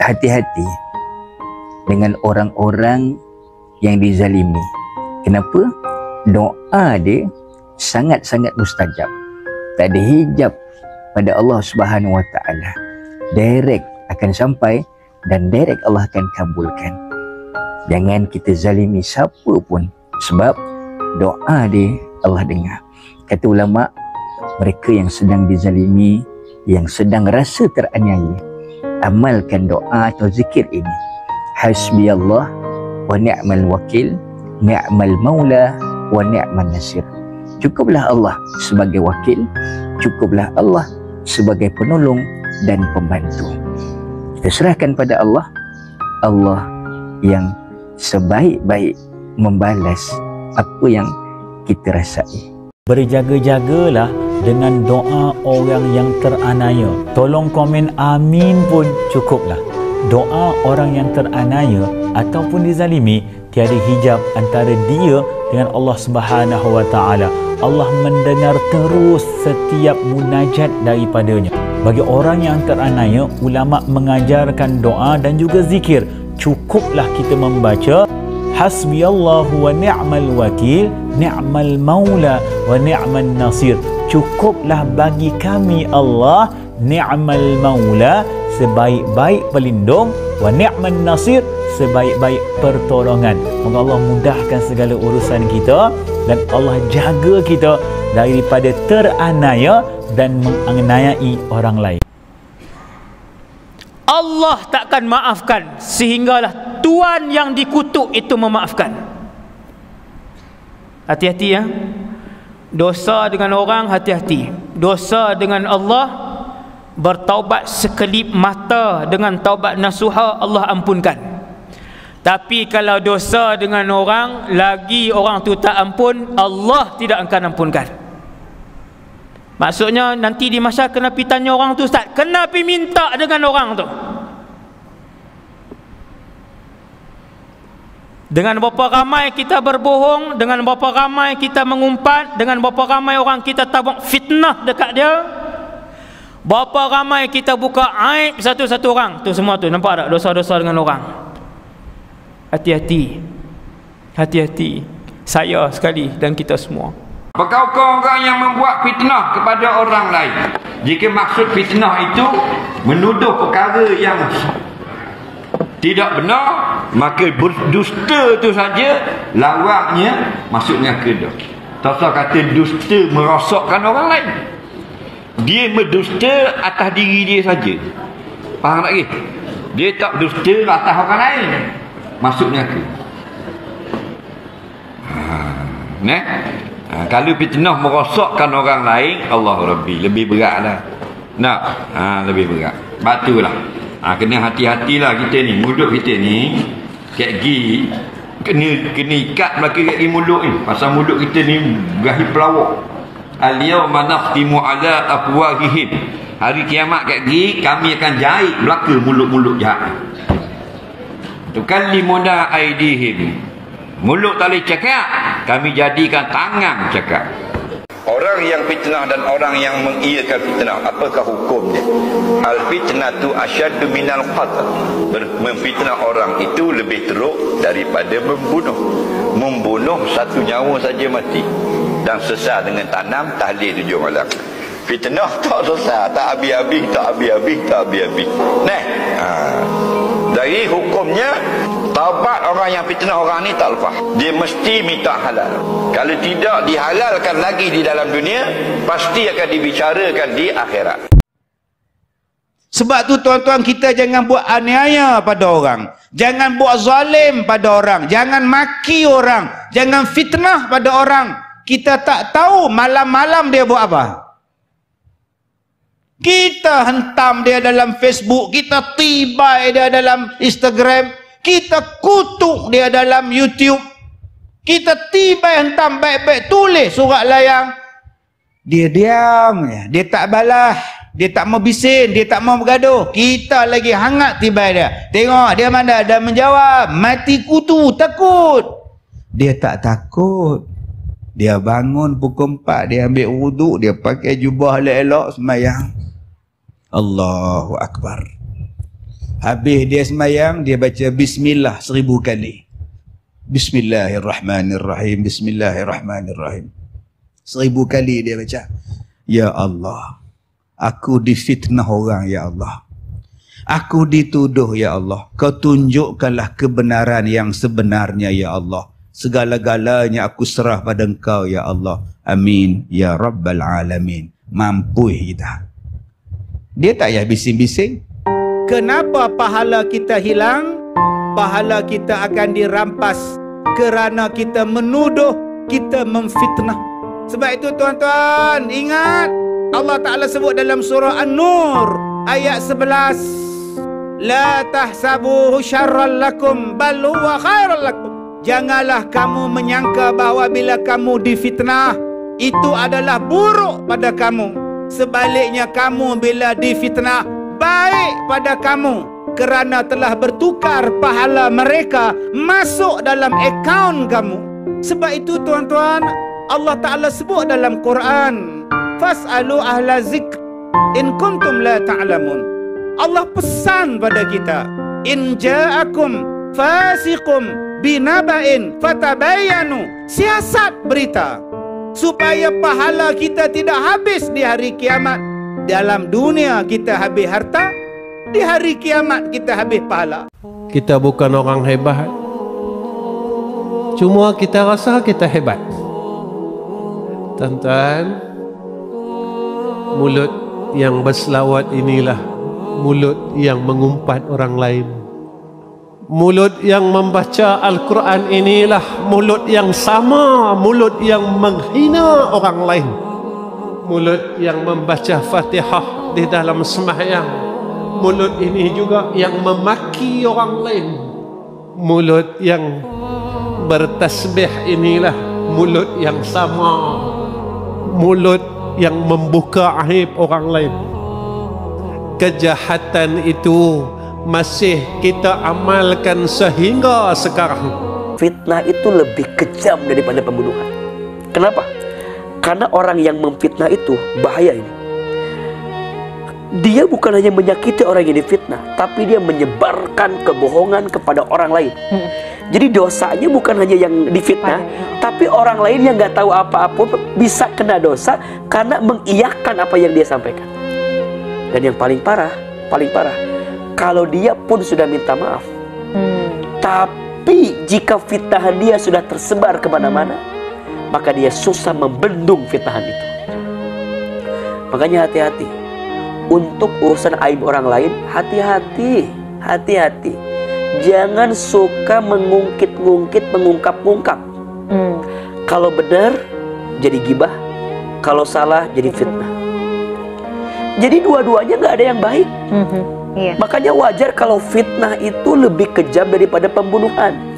hati-hati dengan orang-orang yang dizalimi. Kenapa? Doa dia sangat-sangat mustajab. Tak ada hijab pada Allah Subhanahu Wa Taala. Direct akan sampai dan direct Allah akan kabulkan. Jangan kita zalimi siapa pun, sebab doa dia Allah dengar. Kata ulama, mereka yang sedang dizalimi, yang sedang rasa teraniaya, amalkan doa atau zikir ini. Hasbiyallah wa ni'mal wakil, ni'mal maula wa ni'mal nasir. Cukuplah Allah sebagai wakil, cukuplah Allah sebagai penolong dan pembantu. Kita serahkan pada Allah, Allah yang sebaik-baik membalas apa yang kita rasai. Berjaga-jagalah dengan doa orang yang teranaya. Tolong komen amin pun cukuplah. Doa orang yang teranaya ataupun dizalimi, tiada hijab antara dia dengan Allah Subhanahu Wa Taala. Allah mendengar terus setiap munajat daripadanya. Bagi orang yang teranaya, ulama mengajarkan doa dan juga zikir. Cukuplah kita membaca Hasbiyallahu wa ni'mal wakil, ni'mal maula wa ni'mal nasir. Cukuplah bagi kami Allah, ni'mal maula, sebaik-baik pelindung, wa ni'mal nasir, sebaik-baik pertolongan. Moga Allah mudahkan segala urusan kita dan Allah jaga kita daripada teranaya dan menganiayai orang lain. Allah takkan maafkan sehinggalah tuan yang dikutuk itu memaafkan. Hati-hati ya. Dosa dengan orang hati-hati. Dosa dengan Allah, bertaubat sekelip mata dengan taubat nasuha, Allah ampunkan. Tapi kalau dosa dengan orang, lagi orang tu tak ampun, Allah tidak akan ampunkan. Maksudnya nanti di masa kena pi tanya orang tu, Ustaz, kena pi minta dengan orang tu. Dengan berapa ramai kita berbohong, dengan berapa ramai kita mengumpat, dengan berapa ramai orang kita tabung fitnah dekat dia, berapa ramai kita buka aib satu-satu orang tu, semua tu nampak tak dosa-dosa dengan orang. Hati-hati, hati-hati, saya sekali dan kita semua. Perkara orang yang membuat fitnah kepada orang lain, jika maksud fitnah itu menuduh perkara yang tidak benar, maka dusta itu saja lawaknya masuknya neraka. Tak usah kata dusta merosakkan orang lain. Dia berdusta atas diri dia saja. Faham tak ke? Dia tak dusta atas orang lain, masuk neraka. Kalau fitnah merosakkan orang lain, Allah Rabbi, lebih beratlah. Nak, lebih berat. Batulah. Kena hati-hatilah kita ni, mulut kita ni kayak gi kena ikat belaka kat mulut ni. Pasal mulut kita ni berahi pelawak. Al-yawma nakhtimu ala afwahihim. Hari kiamat kat gi kami akan jahit belaka mulut-mulut jahat. Tukallimuna aidihim. Mulut tak boleh cakap, kami jadikan tangan cakap. Orang yang fitnah dan orang yang mengiyakan fitnah, apakah hukumnya? Al-fitnatu asyaddu minal qatl. Memfitnah orang itu lebih teruk daripada membunuh. Membunuh satu nyawa saja mati, dan sesat dengan tanam tahlil 7 malam. Fitnah tak sesat, tak habis-habis, tak habis-habis, tak habis-habis. Dari hukumnya, taubat orang yang fitnah orang ni tak lepas. Dia mesti minta halal. Kalau tidak dihalalkan lagi di dalam dunia, pasti akan dibicarakan di akhirat. Sebab tu tuan-tuan, kita jangan buat aniaya pada orang. Jangan buat zalim pada orang. Jangan maki orang. Jangan fitnah pada orang. Kita tak tahu malam-malam dia buat apa. Kita hentam dia dalam Facebook, kita tibai dia dalam Instagram, kita kutuk dia dalam YouTube, kita tibai hentam baik-baik, tulis surat layang, dia diam, dia tak balas, dia tak mau bising, dia tak mau bergaduh. Kita lagi hangat tibai dia. Tengok dia mana dah menjawab, mati kutu, takut. Dia tak takut. Dia bangun pukul 4, dia ambil wuduk, dia pakai jubah elok-elok sembahyang. Allahu Akbar. Habis dia semayang, dia baca bismillah 1000 kali. Bismillahirrahmanirrahim, bismillahirrahmanirrahim. 1000 kali dia baca. Ya Allah, aku difitnah orang, ya Allah. Aku dituduh, ya Allah. Kau tunjukkanlah kebenaran yang sebenarnya, ya Allah. Segala-galanya aku serah pada Engkau, ya Allah. Amin, ya Rabbal Alamin. Mampu kita. Dia tak payah bising-bising. Kenapa pahala kita hilang? Pahala kita akan dirampas kerana kita menuduh, kita memfitnah. Sebab itu tuan-tuan, ingat Allah Ta'ala sebut dalam surah An-Nur ayat 11. La tahsabuhu syarran lakum bal huwa khairan lakum. Janganlah kamu menyangka bahawa bila kamu difitnah itu adalah buruk pada kamu. Sebaliknya kamu bila difitnah baik pada kamu, kerana telah bertukar pahala mereka masuk dalam akaun kamu. Sebab itu tuan-tuan, Allah Ta'ala sebut dalam Quran, fas'alu ahla zikr in kuntum la ta'lamun. Allah pesan pada kita, in ja'akum fasiqum binaba'in fatabayanu. Siasat berita supaya pahala kita tidak habis di hari kiamat. Dalam dunia kita habis harta, di hari kiamat kita habis pahala. Kita bukan orang hebat, cuma kita rasa kita hebat. Tuan-tuan, mulut yang berselawat inilah mulut yang mengumpat orang lain. Mulut yang membaca Al-Quran inilah mulut yang sama mulut yang menghina orang lain. Mulut yang membaca Fatihah di dalam sembahyang, mulut ini juga yang memaki orang lain. Mulut yang bertasbih inilah mulut yang sama mulut yang membuka aib orang lain. Kejahatan itu masih kita amalkan sehingga sekarang. Fitnah itu lebih kejam daripada pembunuhan. Kenapa? Karena orang yang memfitnah itu bahaya ini. Dia bukan hanya menyakiti orang yang difitnah, tapi dia menyebarkan kebohongan kepada orang lain. Jadi dosanya bukan hanya yang difitnah, tapi orang lain yang nggak tahu apa-apa bisa kena dosa karena mengiyakan apa yang dia sampaikan. Dan yang paling parah, kalau dia pun sudah minta maaf, tapi jika fitnahan dia sudah tersebar kemana-mana, maka dia susah membendung fitnahan itu. Makanya hati-hati untuk urusan aib orang lain. Hati-hati. Jangan suka mengungkit-ungkit, mengungkap-ungkap. Kalau benar jadi gibah, kalau salah jadi fitnah. Jadi dua-duanya nggak ada yang baik. Makanya wajar kalau fitnah itu lebih kejam daripada pembunuhan.